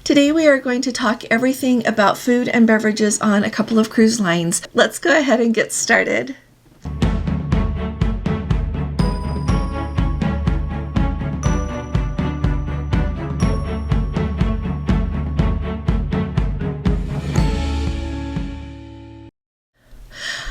Today we are going to talk everything about food and beverages on a couple of cruise lines. Let's go ahead and get started.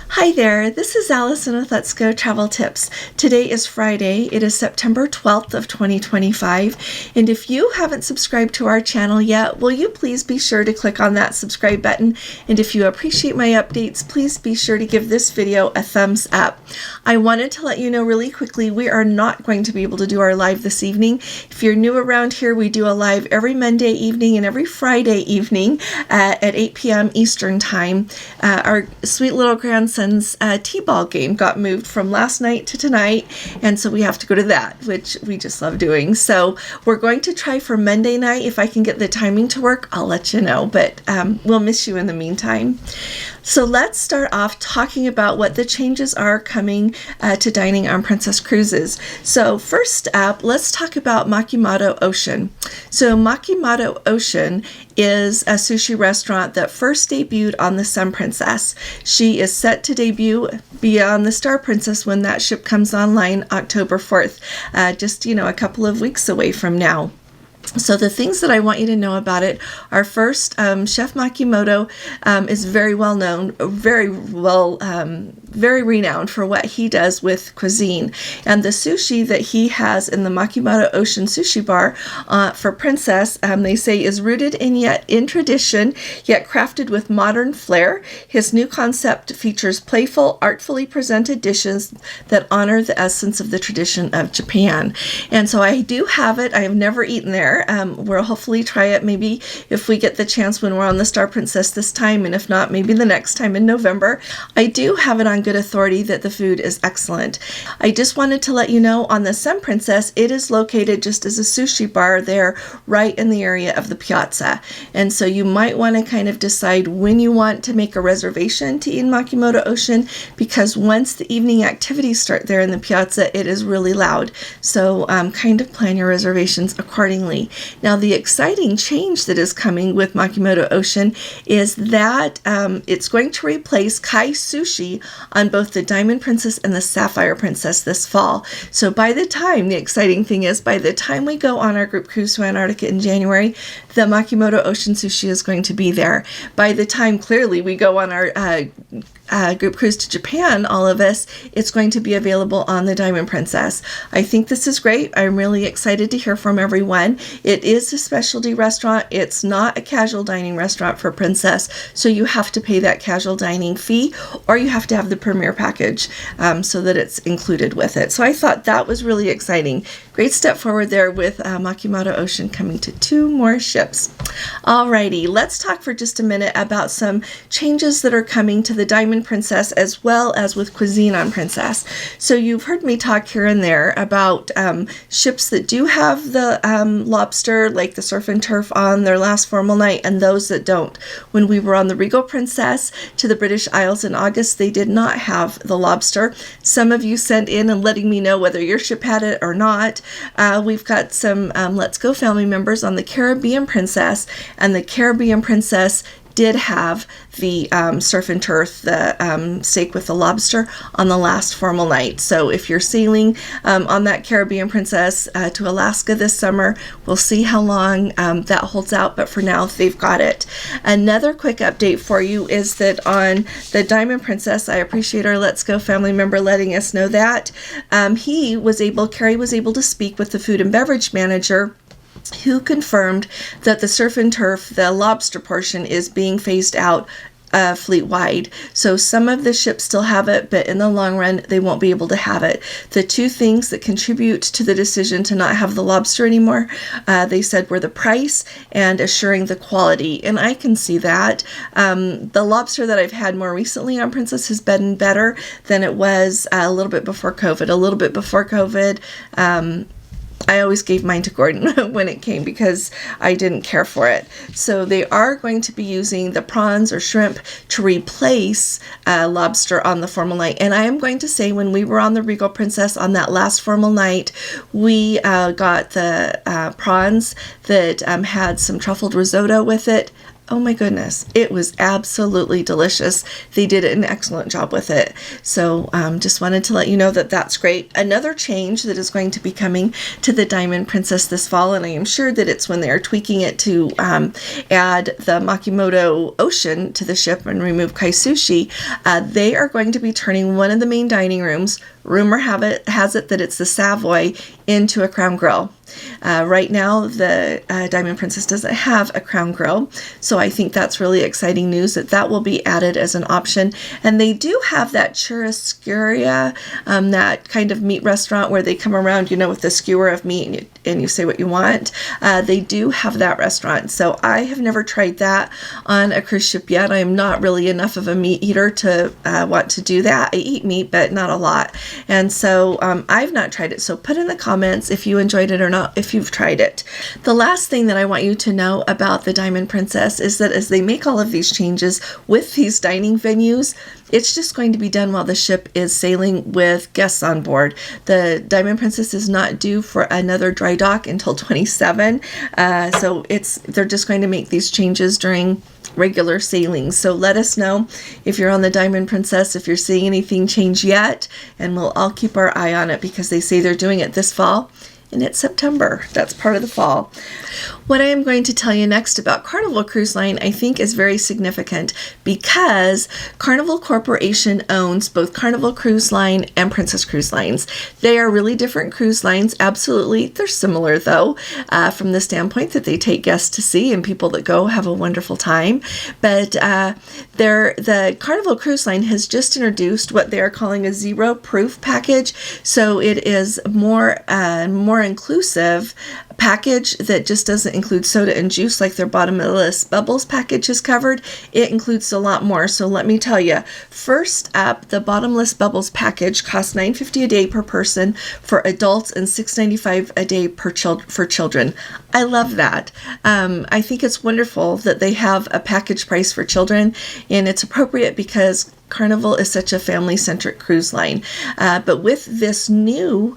Hi there, this is Allison with Let's Go Travel Tips. Today is Friday. It is September 12th of 2025. And if you haven't subscribed to our channel yet, will you please be sure to click on that subscribe button? And if you appreciate my updates, please be sure to give this video a thumbs up. I wanted to let you know really quickly, we are not going to be able to do our live this evening. If you're new around here, we do a live every Monday evening and every Friday evening at 8 p.m. Eastern Time. Our sweet little grandson's t-ball game got moved from last night to tonight, and so we have to go to that, which we just love doing. So we're going to try for Monday night. If I can get the timing to work, I'll let you know, but we'll miss you in the meantime. So let's start off talking about what the changes are coming to dining on Princess Cruises. So first up, let's talk about Makimoto Ocean. So Makimoto Ocean is a sushi restaurant that first debuted on the Sun Princess. She is set to debut beyond the Star Princess when that ship comes online October 4th, just a couple of weeks away from now. So the things that I want you to know about it are first, Chef Makimoto is very well known, very renowned for what he does with cuisine. And the sushi that he has in the Makimoto Ocean Sushi Bar for Princess, they say is rooted in tradition, yet crafted with modern flair. His new concept features playful, artfully presented dishes that honor the essence of the tradition of Japan. And so I do have it. I have never eaten there. We'll hopefully try it maybe if we get the chance when we're on the Star Princess this time, and if not, maybe the next time in November. I do have it on good authority that the food is excellent. I just wanted to let you know on the Sun Princess, it is located just as a sushi bar there right in the area of the piazza. And so you might want to kind of decide when you want to make a reservation to eat in Makimoto Ocean, because once the evening activities start there in the piazza, it is really loud. So kind of plan your reservations accordingly. Now, the exciting change that is coming with Makimoto Ocean is that it's going to replace Kai Sushi on both the Diamond Princess and the Sapphire Princess this fall. So the exciting thing is, by the time we go on our group cruise to Antarctica in January, the Makimoto Ocean Sushi is going to be there. By the time, clearly, we go on our group cruise to Japan, all of us, it's going to be available on the Diamond Princess. I think this is great. I'm really excited to hear from everyone. It is a specialty restaurant. It's not a casual dining restaurant for Princess, so you have to pay that casual dining fee, or you have to have the Premier package so that it's included with it. So I thought that was really exciting. Great step forward there with Makimoto Ocean coming to 2 more ships. Alrighty, let's talk for just a minute about some changes that are coming to the Diamond Princess as well as with cuisine on Princess. So you've heard me talk here and there about ships that do have the lobster, like the Surf and Turf, on their last formal night, and those that don't. When we were on the Regal Princess to the British Isles in August, they did not have the lobster. Some of you sent in and letting me know whether your ship had it or not. We've got some Let's Go family members on the Caribbean Princess, and the Caribbean Princess did have the surf and turf, the steak with the lobster on the last formal night. So if you're sailing on that Caribbean Princess to Alaska this summer, we'll see how long that holds out, but for now they've got it. Another quick update for you is that on the Diamond Princess, I appreciate our Let's Go family member letting us know that Carrie was able to speak with the food and beverage manager, who confirmed that the surf and turf, the lobster portion, is being phased out fleet-wide. So some of the ships still have it, but in the long run, they won't be able to have it. The 2 things that contribute to the decision to not have the lobster anymore, they said, were the price and assuring the quality. And I can see that. The lobster that I've had more recently on Princess has been better than it was a little bit before COVID. I always gave mine to Gordon when it came because I didn't care for it. So they are going to be using the prawns or shrimp to replace lobster on the formal night. And I am going to say, when we were on the Regal Princess on that last formal night, we got the prawns that had some truffled risotto with it. Oh my goodness, it was absolutely delicious. They did an excellent job with it. So just wanted to let you know that that's great. Another change that is going to be coming to the Diamond Princess this fall, and I am sure that it's when they're tweaking it to add the Makimoto Ocean to the ship and remove Kai Sushi, they are going to be turning one of the main dining rooms, rumor has it that it's the Savoy, into a Crown Grill. Right now, the Diamond Princess doesn't have a Crown Grill, so I think that's really exciting news that will be added as an option. And they do have that churrascaria, that kind of meat restaurant where they come around, with the skewer of meat and you say what you want. They do have that restaurant, so I have never tried that on a cruise ship yet. I am not really enough of a meat eater to want to do that. I eat meat, but not a lot, and so I've not tried it. So put in the comments if you enjoyed it or not, if you've tried it. The last thing that I want you to know about the Diamond Princess is that as they make all of these changes with these dining venues, it's just going to be done while the ship is sailing with guests on board. The Diamond Princess is not due for another dry dock until 27, so they're just going to make these changes during regular sailings. So let us know if you're on the Diamond Princess, if you're seeing anything change yet, and we'll all keep our eye on it because they say they're doing it this fall. And it's September. That's part of the fall. What I am going to tell you next about Carnival Cruise Line, I think, is very significant because Carnival Corporation owns both Carnival Cruise Line and Princess Cruise Lines. They are really different cruise lines. Absolutely. They're similar, though, from the standpoint that they take guests to sea and people that go have a wonderful time. But the Carnival Cruise Line has just introduced what they are calling a zero proof package. So it is more inclusive package that just doesn't include soda and juice like their bottomless bubbles package is covered. It includes a lot more. So let me tell you, first up, the bottomless bubbles package costs $9.50 a day per person for adults and $6.95 a day for children. I love that. I think it's wonderful that they have a package price for children, and it's appropriate because Carnival is such a family-centric cruise line. But with this new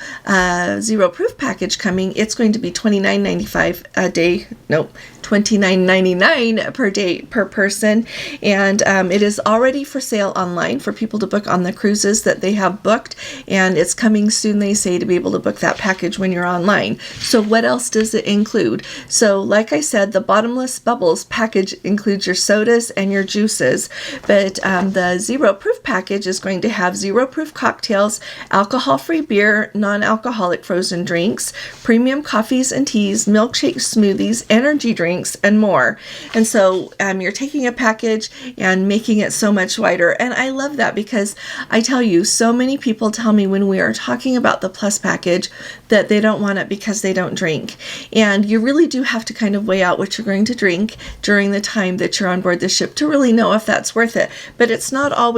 zero proof package coming, it's going to be $29.95 a day. Nope, $29.99 per day per person. And it is already for sale online for people to book on the cruises that they have booked. And it's coming soon, they say, to be able to book that package when you're online. So what else does it include? So like I said, the bottomless bubbles package includes your sodas and your juices. But the zero proof package is going to have zero proof cocktails, alcohol-free beer, non-alcoholic frozen drinks, premium coffees and teas, milkshakes, smoothies, energy drinks, and more. And so you're taking a package and making it so much wider. And I love that because I tell you, so many people tell me when we are talking about the Plus package that they don't want it because they don't drink. And you really do have to kind of weigh out what you're going to drink during the time that you're on board the ship to really know if that's worth it. But it's not always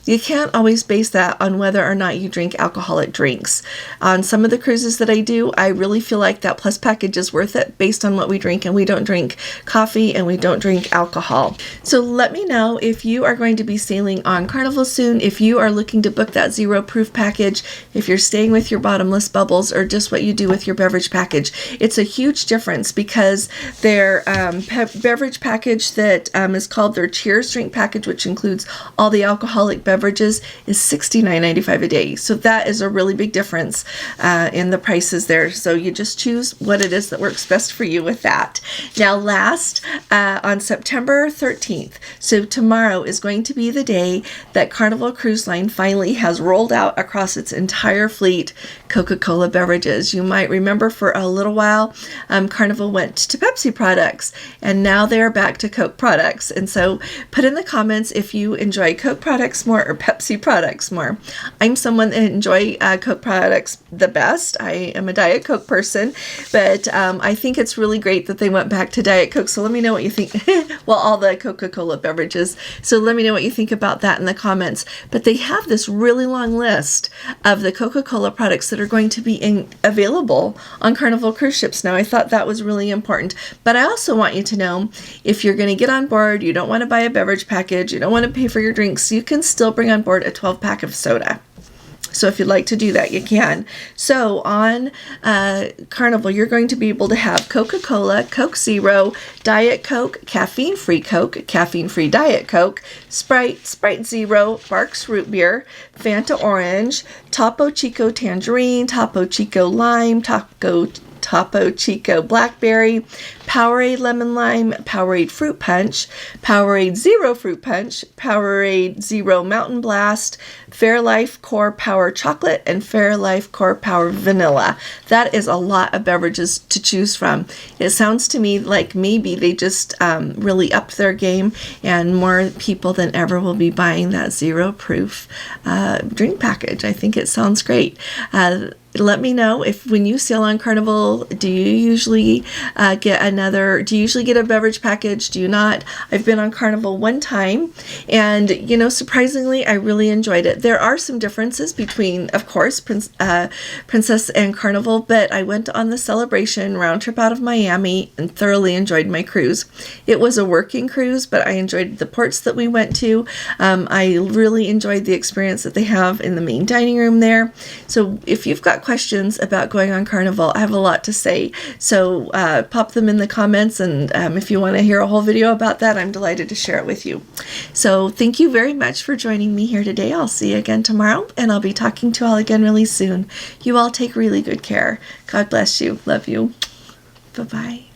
you can't always base that on whether or not you drink alcoholic drinks. On some of the cruises that I do, I really feel like that Plus package is worth it based on what we drink, and we don't drink coffee and we don't drink alcohol. So let me know if you are going to be sailing on Carnival soon, if you are looking to book that zero proof package, if you're staying with your bottomless bubbles, or just what you do with your beverage package. It's a huge difference because their beverage package that is called their Cheers drink package, which includes all the alcoholic beverages, is $69.95 a day. So that is a really big difference in the prices there. So you just choose what it is that works best for you with that. Now last, on September 13th, so tomorrow is going to be the day that Carnival Cruise Line finally has rolled out across its entire fleet Coca-Cola beverages. You might remember for a little while, Carnival went to Pepsi products, and now they're back to Coke products. And so put in the comments if you enjoy Coke products more more, or Pepsi products more. I'm someone that enjoy Coke products the best. I am a Diet Coke person, but I think it's really great that they went back to Diet Coke. So let me know what you think. Well, all the Coca-Cola beverages. So let me know what you think about that in the comments. But they have this really long list of the Coca-Cola products that are going to be available on Carnival cruise ships. Now, I thought that was really important. But I also want you to know, if you're going to get on board, you don't want to buy a beverage package, you don't want to pay for your drinks, you can still bring on board a 12-pack of soda. So if you'd like to do that, you can. So on Carnival, you're going to be able to have Coca-Cola, Coke Zero, Diet Coke, caffeine-free Coke, caffeine-free Diet Coke, Sprite, Sprite Zero, Barks Root Beer, Fanta Orange, Topo Chico Tangerine, Topo Chico Lime, Topo Chico Blackberry, Powerade Lemon Lime, Powerade Fruit Punch, Powerade Zero Fruit Punch, Powerade Zero Mountain Blast, Fairlife Core Power Chocolate, and Fairlife Core Power Vanilla. That is a lot of beverages to choose from. It sounds to me like maybe they just really upped their game, and more people than ever will be buying that zero proof drink package. I think it sounds great. Let me know if when you sail on Carnival, do you usually get a beverage package? Do you not? I've been on Carnival one time, and surprisingly, I really enjoyed it. There are some differences between, of course, Princess and Carnival, but I went on the Celebration round trip out of Miami and thoroughly enjoyed my cruise. It was a working cruise, but I enjoyed the ports that we went to. I really enjoyed the experience that they have in the main dining room there. So if you've got questions about going on Carnival, I have a lot to say. So pop them in the comments, and if you want to hear a whole video about that, I'm delighted to share it with you. So thank you very much for joining me here today. I'll see you again tomorrow, and I'll be talking to you all again really soon. You all take really good care. God bless you. Love you. Bye-bye.